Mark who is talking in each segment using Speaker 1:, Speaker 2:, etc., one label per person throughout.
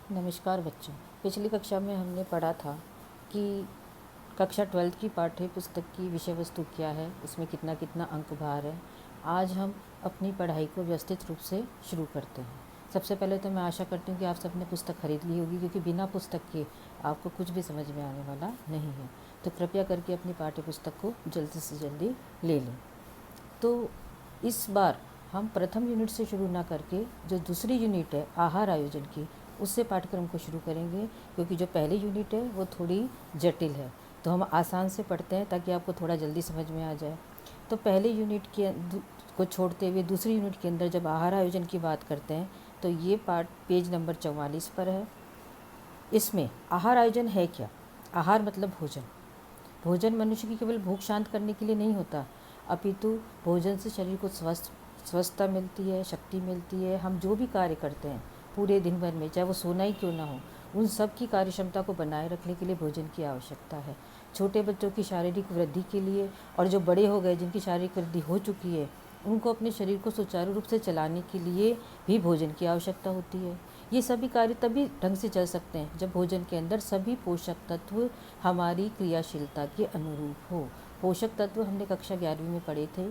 Speaker 1: नमस्कार बच्चों। पिछली कक्षा में हमने पढ़ा था कि कक्षा 12th की पाठ्य पुस्तक की विषय वस्तु क्या है, उसमें कितना कितना अंक भार है। आज हम अपनी पढ़ाई को व्यवस्थित रूप से शुरू करते हैं। सबसे पहले तो मैं आशा करती हूँ कि आप सबने पुस्तक खरीद ली होगी, क्योंकि बिना पुस्तक के आपको कुछ भी समझ में आने वाला नहीं है। तो कृपया करके अपनी पाठ्य पुस्तक को जल्दी से जल्दी ले लें। तो इस बार हम प्रथम यूनिट से शुरू ना करके जो दूसरी यूनिट है आहार आयोजन की, उससे पाठ्यक्रम को शुरू करेंगे, क्योंकि जो पहली यूनिट है वो थोड़ी जटिल है। तो हम आसान से पढ़ते हैं ताकि आपको थोड़ा जल्दी समझ में आ जाए। तो पहले यूनिट के को छोड़ते हुए दूसरी यूनिट के अंदर जब आहार आयोजन की बात करते हैं तो ये पाठ पेज नंबर 44 पर है। इसमें आहार आयोजन है क्या? आहार मतलब भोजन। भोजन मनुष्य की केवल भूख शांत करने के लिए नहीं होता, अपितु भोजन से शरीर को स्वस्थता मिलती है, शक्ति मिलती है। हम जो भी कार्य करते हैं पूरे दिन भर में, चाहे वो सोना ही क्यों ना हो, उन सब की कार्य क्षमता को बनाए रखने के लिए भोजन की आवश्यकता है। छोटे बच्चों की शारीरिक वृद्धि के लिए और जो बड़े हो गए जिनकी शारीरिक वृद्धि हो चुकी है, उनको अपने शरीर को सुचारू रूप से चलाने के लिए भी भोजन की आवश्यकता होती है। ये सभी कार्य तभी ढंग से चल सकते हैं जब भोजन के अंदर सभी पोषक तत्व हमारी क्रियाशीलता के अनुरूप हो। पोषक तत्व हमने कक्षा 11वीं में पढ़े थे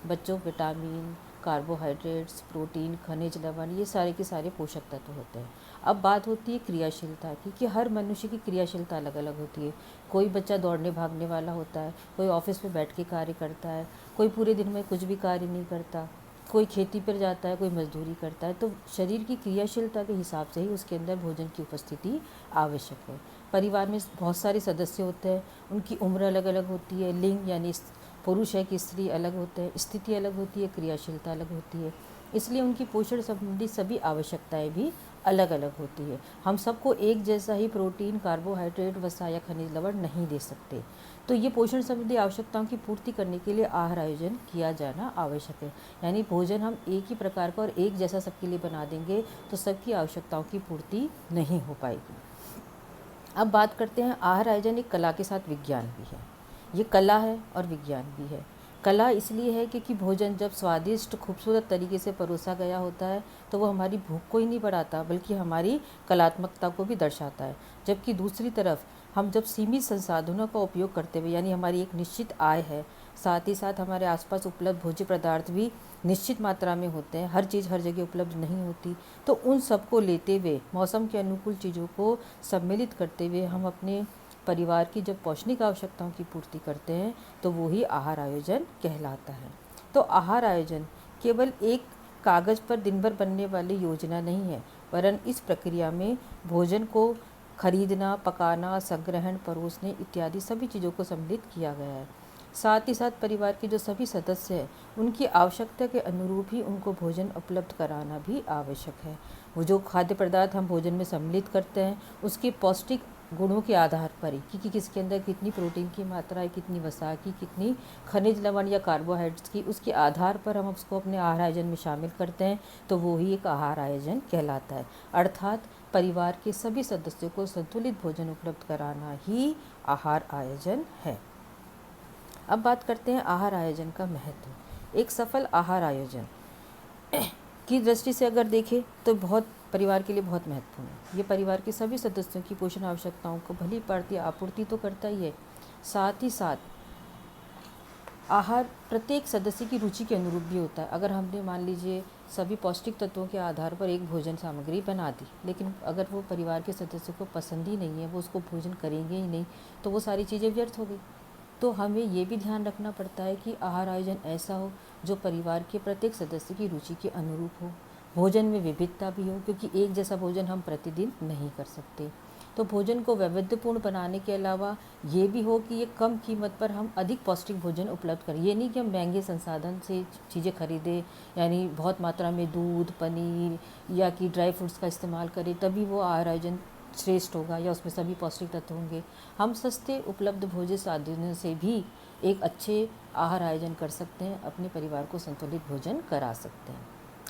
Speaker 1: बच्चों। विटामिन, कार्बोहाइड्रेट्स, प्रोटीन, खनिज लवण, ये सारे के सारे पोषक तत्व होते हैं। अब बात होती है क्रियाशीलता की, कि हर मनुष्य की क्रियाशीलता अलग अलग होती है। कोई बच्चा दौड़ने भागने वाला होता है, कोई ऑफिस में बैठ के कार्य करता है, कोई पूरे दिन में कुछ भी कार्य नहीं करता, कोई खेती पर जाता है, कोई मजदूरी करता है। तो शरीर की क्रियाशीलता के हिसाब से ही उसके अंदर भोजन की उपस्थिति आवश्यक है। परिवार में बहुत सारे सदस्य होते हैं, उनकी उम्र अलग अलग होती है, लिंग यानी पुरुष है कि स्त्री अलग होते हैं, स्थिति अलग होती है, क्रियाशीलता अलग होती है, इसलिए उनकी पोषण संबंधी सभी आवश्यकताएं भी अलग अलग होती है। हम सबको एक जैसा ही प्रोटीन, कार्बोहाइड्रेट, वसा या खनिज लवण नहीं दे सकते। तो ये पोषण संबंधी आवश्यकताओं की पूर्ति करने के लिए आहार आयोजन किया जाना आवश्यक है। यानी भोजन हम एक ही प्रकार का और एक जैसा सबके लिए बना देंगे तो सबकी आवश्यकताओं की पूर्ति नहीं हो पाएगी। अब बात करते हैं, आहार आयोजन एक कला के साथ विज्ञान भी है। ये कला है और विज्ञान भी है। कला इसलिए है क्योंकि भोजन जब स्वादिष्ट खूबसूरत तरीके से परोसा गया होता है तो वो हमारी भूख को ही नहीं बढ़ाता, बल्कि हमारी कलात्मकता को भी दर्शाता है। जबकि दूसरी तरफ हम जब सीमित संसाधनों का उपयोग करते हुए, यानी हमारी एक निश्चित आय है, साथ ही साथ हमारे आसपास उपलब्ध भोज्य पदार्थ भी निश्चित मात्रा में होते हैं, हर चीज़ हर जगह उपलब्ध नहीं होती, तो उन सबको लेते हुए, मौसम के अनुकूल चीज़ों को सम्मिलित करते हुए हम अपने परिवार की जब पौष्टिक आवश्यकताओं की पूर्ति करते हैं तो वो ही आहार आयोजन कहलाता है। तो आहार आयोजन केवल एक कागज़ पर दिन भर बनने वाली योजना नहीं है, वरन इस प्रक्रिया में भोजन को खरीदना, पकाना, संग्रहण, परोसने इत्यादि सभी चीज़ों को सम्मिलित किया गया है। साथ ही साथ परिवार के जो सभी सदस्य हैं उनकी आवश्यकता के अनुरूप ही उनको भोजन उपलब्ध कराना भी आवश्यक है। वो जो खाद्य पदार्थ हम भोजन में सम्मिलित करते हैं उसके पौष्टिक गुणों के आधार पर ही, कि किसके अंदर कितनी प्रोटीन की मात्रा है, कितनी वसा की, कितनी खनिज लवण या कार्बोहाइड्रेट्स की, उसके आधार पर हम उसको अपने आहार आयोजन में शामिल करते हैं तो वो ही एक आहार आयोजन कहलाता है। अर्थात परिवार के सभी सदस्यों को संतुलित भोजन उपलब्ध कराना ही आहार आयोजन है। अब बात करते हैं आहार आयोजन का महत्व। एक सफल आहार आयोजन की दृष्टि से अगर देखें तो बहुत परिवार के लिए बहुत महत्वपूर्ण है। ये परिवार के सभी सदस्यों की पोषण आवश्यकताओं को भली भांति आपूर्ति तो करता ही है, साथ ही साथ आहार प्रत्येक सदस्य की रुचि के अनुरूप भी होता है। अगर हमने मान लीजिए सभी पौष्टिक तत्वों के आधार पर एक भोजन सामग्री बना दी, लेकिन अगर वो परिवार के सदस्यों को पसंद ही नहीं है, वो उसको भोजन करेंगे ही नहीं, तो वो सारी चीज़ें व्यर्थ हो गई। तो हमें ये भी ध्यान रखना पड़ता है कि आहार आयोजन ऐसा हो जो परिवार के प्रत्येक सदस्य की रुचि के अनुरूप हो। भोजन में विविधता भी हो, क्योंकि एक जैसा भोजन हम प्रतिदिन नहीं कर सकते। तो भोजन को वैविध्यपूर्ण बनाने के अलावा ये भी हो कि ये कम कीमत पर हम अधिक पौष्टिक भोजन उपलब्ध करें। ये नहीं कि हम महंगे संसाधन से चीज़ें खरीदें, यानी बहुत मात्रा में दूध, पनीर या कि ड्राई फ्रूट्स का इस्तेमाल करें तभी वो आहार आयोजन श्रेष्ठ होगा या उसमें सभी पौष्टिक तत्व होंगे। हम सस्ते उपलब्ध भोज्य साधनों से भी एक अच्छे आहार आयोजन कर सकते हैं, अपने परिवार को संतुलित भोजन करा सकते हैं।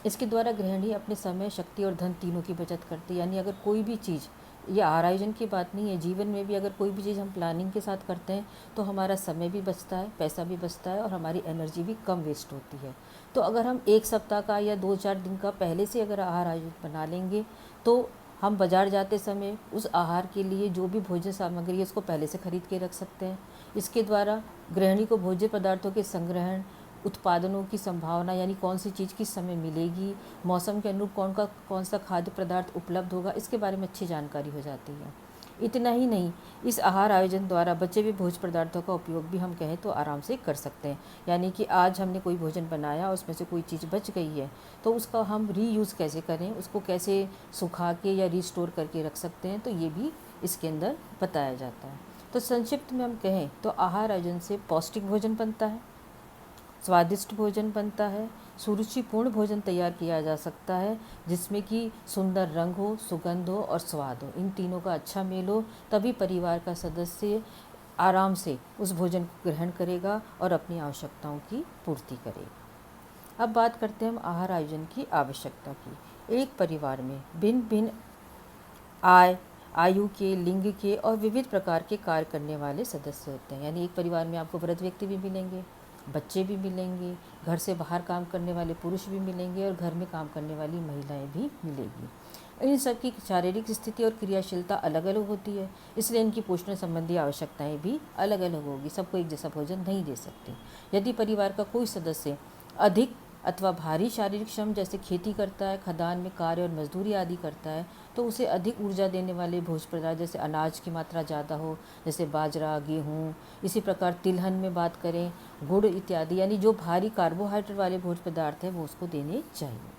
Speaker 1: इसके द्वारा गृहिणी अपने समय, शक्ति और धन तीनों की बचत करती है। यानी अगर कोई भी चीज़, ये आहार आयोजन की बात नहीं है, जीवन में भी अगर कोई भी चीज़ हम प्लानिंग के साथ करते हैं तो हमारा समय भी बचता है, पैसा भी बचता है और हमारी एनर्जी भी कम वेस्ट होती है। तो अगर हम एक सप्ताह का या 2-4 दिन का पहले से अगर आहार आयोजन बना लेंगे तो हम बाज़ार जाते समय उस आहार के लिए जो भी भोज्य सामग्री है उसको पहले से खरीद के रख सकते हैं। इसके द्वारा गृहिणी को भोज्य पदार्थों के संग्रहण, उत्पादनों की संभावना यानी कौन सी चीज़ किस समय मिलेगी, मौसम के अनुरूप कौन सा खाद्य पदार्थ उपलब्ध होगा, इसके बारे में अच्छी जानकारी हो जाती है। इतना ही नहीं, इस आहार आयोजन द्वारा बचे हुए भोज्य पदार्थों का उपयोग भी हम कहें तो आराम से कर सकते हैं। यानी कि आज हमने कोई भोजन बनाया, उसमें से कोई चीज़ बच गई है तो उसका हम रीयूज़ कैसे करें, उसको कैसे सुखा के या रीस्टोर करके रख सकते हैं, तो ये भी इसके अंदर बताया जाता है। तो संक्षिप्त में हम कहें तो आहार आयोजन से पौष्टिक भोजन बनता है, स्वादिष्ट भोजन बनता है, सुरुचिपूर्ण भोजन तैयार किया जा सकता है जिसमें कि सुंदर रंग हो, सुगंध हो और स्वाद हो। इन तीनों का अच्छा मेल हो, तभी परिवार का सदस्य आराम से उस भोजन को ग्रहण करेगा और अपनी आवश्यकताओं की पूर्ति करेगा। अब बात करते हैं हम आहार आयोजन की आवश्यकता की। एक परिवार में भिन्न भिन्न आयु के, लिंग के और विविध प्रकार के कार्य करने वाले सदस्य होते हैं। यानी एक परिवार में आपको वृद्ध व्यक्ति भी मिलेंगे, बच्चे भी मिलेंगे, घर से बाहर काम करने वाले पुरुष भी मिलेंगे और घर में काम करने वाली महिलाएं भी मिलेगी। इन सब की शारीरिक स्थिति और क्रियाशीलता अलग अलग होती है, इसलिए इनकी पोषण संबंधी आवश्यकताएं भी अलग अलग होगी। सबको एक जैसा भोजन नहीं दे सकते। यदि परिवार का कोई सदस्य अधिक अथवा भारी शारीरिक श्रम जैसे खेती करता है, खदान में कार्य और मजदूरी आदि करता है, तो उसे अधिक ऊर्जा देने वाले भोज्य पदार्थ जैसे अनाज की मात्रा ज़्यादा हो, जैसे बाजरा, गेहूँ, इसी प्रकार तिलहन में बात करें, गुड़ इत्यादि, यानी जो भारी कार्बोहाइड्रेट वाले भोज्य पदार्थ है वो उसको देने चाहिए।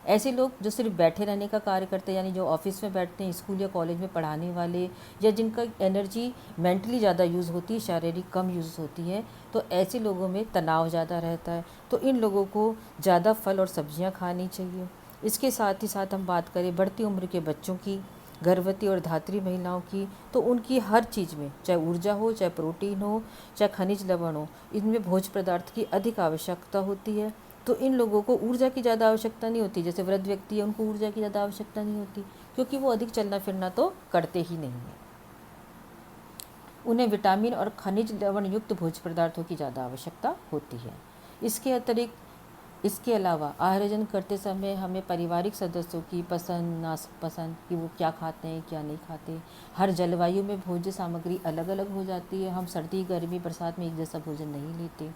Speaker 1: ऐसे लोग जो सिर्फ बैठे रहने का कार्य करते हैं, यानी जो ऑफिस में बैठते हैं, स्कूल या कॉलेज में पढ़ाने वाले, या जिनका एनर्जी मेंटली ज़्यादा यूज़ होती है, शारीरिक कम यूज़ होती है, तो ऐसे लोगों में तनाव ज़्यादा रहता है, तो इन लोगों को ज़्यादा फल और सब्जियां खानी चाहिए। इसके साथ ही साथ हम बात करें बढ़ती उम्र के बच्चों की, गर्भवती और धात्री महिलाओं की, तो उनकी हर चीज़ में चाहे ऊर्जा हो, चाहे प्रोटीन हो, चाहे खनिज लवण हो, इनमें भोज्य पदार्थ की अधिक आवश्यकता होती है। तो इन लोगों को ऊर्जा की ज़्यादा आवश्यकता नहीं होती। जैसे वृद्ध व्यक्ति है, उनको ऊर्जा की ज़्यादा आवश्यकता नहीं होती क्योंकि वो अधिक चलना फिरना तो करते ही नहीं है। उन्हें विटामिन और खनिज लवण युक्त भोज्य पदार्थों की ज़्यादा आवश्यकता होती है। इसके अतिरिक्त इसके अलावा आयोजन करते समय हमें पारिवारिक सदस्यों की पसंद नापसंद कि वो क्या खाते हैं क्या नहीं खाते, हर जलवायु में भोज्य सामग्री अलग अलग हो जाती है। हम सर्दी, गर्मी, बरसात में एक जैसा भोजन नहीं लेते।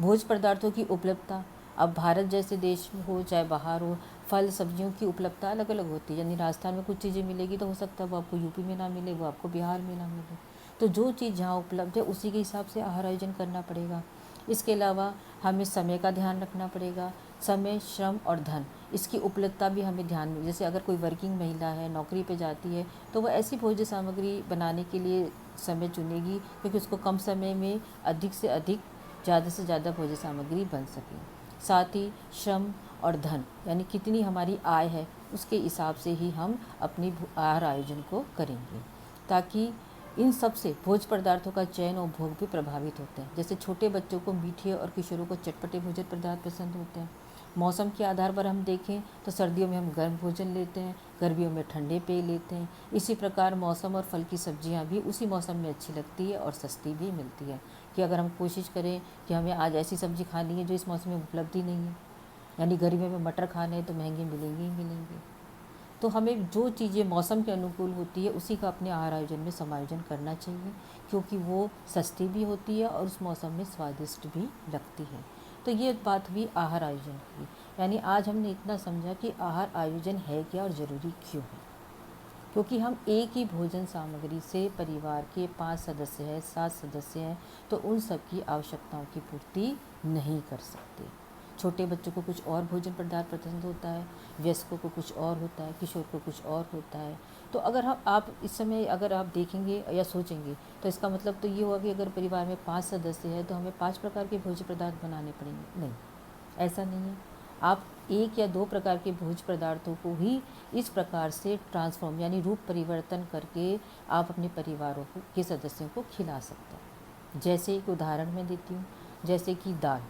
Speaker 1: भोज्य पदार्थों की उपलब्धता, अब भारत जैसे देश में हो चाहे बाहर हो, फल सब्जियों की उपलब्धता अलग अलग होती है। यानी राजस्थान में कुछ चीज़ें मिलेगी तो हो सकता है वो आपको यूपी में ना मिले, वो आपको बिहार में ना मिले। तो जो चीज़ जहाँ उपलब्ध है उसी के हिसाब से आहार आयोजन करना पड़ेगा। इसके अलावा हमें समय का ध्यान रखना पड़ेगा। समय, श्रम और धन, इसकी उपलब्धता भी हमें ध्यान में, जैसे अगर कोई वर्किंग महिला है, नौकरी पे जाती है, तो वह ऐसी भोज्य सामग्री बनाने के लिए समय चुनेगी क्योंकि उसको कम समय में अधिक से अधिक, ज़्यादा से ज़्यादा भोज्य सामग्री बन सके। साथ ही श्रम और धन, यानी कितनी हमारी आय है उसके हिसाब से ही हम अपनी आहार आयोजन को करेंगे, ताकि इन सब से भोज्य पदार्थों का चयन और भोग भी प्रभावित होते हैं। जैसे छोटे बच्चों को मीठे और किशोरों को चटपटे भोज्य पदार्थ पसंद होते हैं। मौसम के आधार पर हम देखें तो सर्दियों में हम गर्म भोजन लेते हैं, गर्मियों में ठंडे पेय लेते हैं। इसी प्रकार मौसम और फल की सब्जियां भी उसी मौसम में अच्छी लगती है और सस्ती भी मिलती है। कि अगर हम कोशिश करें कि हमें आज ऐसी सब्जी खानी है जो इस मौसम में उपलब्ध ही नहीं है, यानी गर्मियों में मटर खाने हैं तो महंगे मिलेंगे ही मिलेंगे, तो हमें जो चीज़ें मौसम के अनुकूल होती है उसी का अपने आहार आयोजन में समायोजन करना चाहिए, क्योंकि वो सस्ती भी होती है और उस मौसम में स्वादिष्ट भी लगती है। तो ये बात हुई आहार आयोजन की। यानी आज हमने इतना समझा कि आहार आयोजन है क्या और ज़रूरी क्यों है। क्योंकि हम एक ही भोजन सामग्री से परिवार के 5 सदस्य हैं, 7 सदस्य हैं, तो उन सब की आवश्यकताओं की पूर्ति नहीं कर सकते। छोटे बच्चों को कुछ और भोजन पदार्थ पसंद होता है, वयस्कों को कुछ और होता है, किशोर को कुछ और होता है। तो अगर आप इस समय अगर आप देखेंगे या सोचेंगे तो इसका मतलब तो ये हुआ कि अगर परिवार में 5 सदस्य हैं तो हमें 5 प्रकार के भोज्य पदार्थ बनाने पड़ेंगे। नहीं, ऐसा नहीं है। आप 1 या 2 प्रकार के भोज्य पदार्थों को ही इस प्रकार से ट्रांसफॉर्म यानी रूप परिवर्तन करके आप अपने परिवारों के सदस्यों को खिला सकते हैं। जैसे एक उदाहरण मैं देती हूँ, जैसे कि दाल,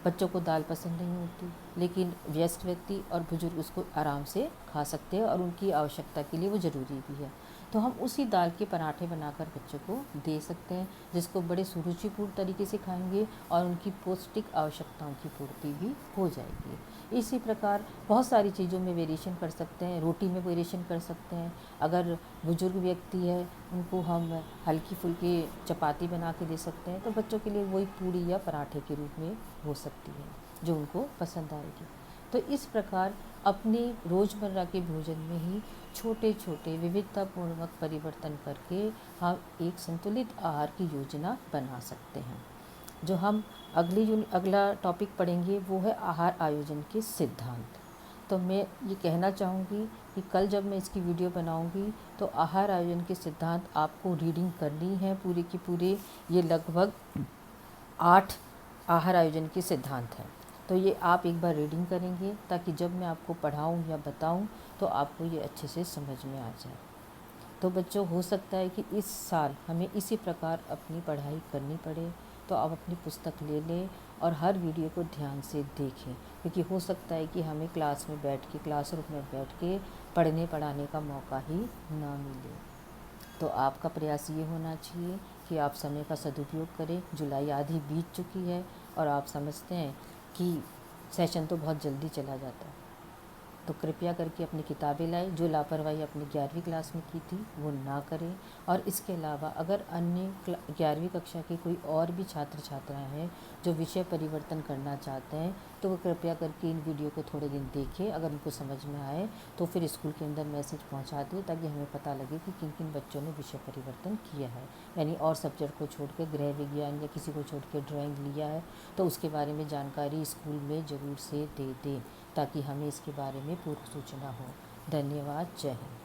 Speaker 1: बच्चों को दाल पसंद नहीं होती, लेकिन वयस्क व्यक्ति और बुजुर्ग उसको आराम से खा सकते हैं और उनकी आवश्यकता के लिए वो ज़रूरी भी है। तो हम उसी दाल के पराठे बनाकर बच्चों को दे सकते हैं, जिसको बड़े सुरुचिपूर्ण तरीके से खाएंगे और उनकी पौष्टिक आवश्यकताओं की पूर्ति भी हो जाएगी। इसी प्रकार बहुत सारी चीज़ों में वेरिएशन कर सकते हैं, रोटी में वेरिएशन कर सकते हैं। अगर बुजुर्ग व्यक्ति है उनको हम हल्की फुल्की चपाती बना के दे सकते हैं, तो बच्चों के लिए वही पूड़ी या पराठे के रूप में हो सकती है जो उनको पसंद आएगी। तो इस प्रकार अपने रोज़मर्रा के भोजन में ही छोटे छोटे विविधतापूर्वक परिवर्तन करके हम एक संतुलित आहार की योजना बना सकते हैं। जो हम अगला टॉपिक पढ़ेंगे वो है आहार आयोजन के सिद्धांत। तो मैं ये कहना चाहूँगी कि कल जब मैं इसकी वीडियो बनाऊँगी तो आहार आयोजन के सिद्धांत आपको रीडिंग करनी है पूरे की पूरे। ये लगभग 8 आहार आयोजन के सिद्धांत हैं। तो ये आप एक बार रीडिंग करेंगे ताकि जब मैं आपको पढ़ाऊँ या बताऊँ तो आपको ये अच्छे से समझ में आ जाए। तो बच्चों, हो सकता है कि इस साल हमें इसी प्रकार अपनी पढ़ाई करनी पड़े, तो आप अपनी पुस्तक ले लें और हर वीडियो को ध्यान से देखें, क्योंकि हो सकता है कि हमें क्लास में बैठ के, क्लासरूम में बैठ के पढ़ने पढ़ाने का मौका ही ना मिले। तो आपका प्रयास ये होना चाहिए कि आप समय का सदुपयोग करें। जुलाई आधी बीत चुकी है और आप समझते हैं कि सेशन तो बहुत जल्दी चला जाता है। तो कृपया करके अपनी किताबें लाएं। जो लापरवाही अपनी 11वीं क्लास में की थी वो ना करें। और इसके अलावा अगर अन्य 11वीं कक्षा के कोई और भी छात्र छात्राएं हैं जो विषय परिवर्तन करना चाहते हैं, तो वो कृपया करके इन वीडियो को थोड़े दिन देखें। अगर उनको समझ में आए तो फिर स्कूल के अंदर मैसेज पहुंचा दें, ताकि हमें पता लगे कि किन किन बच्चों ने विषय परिवर्तन किया है। यानी और सब्जेक्ट को छोड़ के गृह विज्ञान या किसी को छोड़ के ड्राइंग लिया है, तो उसके बारे में जानकारी स्कूल में ज़रूर से दे दें, ताकि हमें इसके बारे में पूर्व सूचना हो। धन्यवाद। जय हिंद।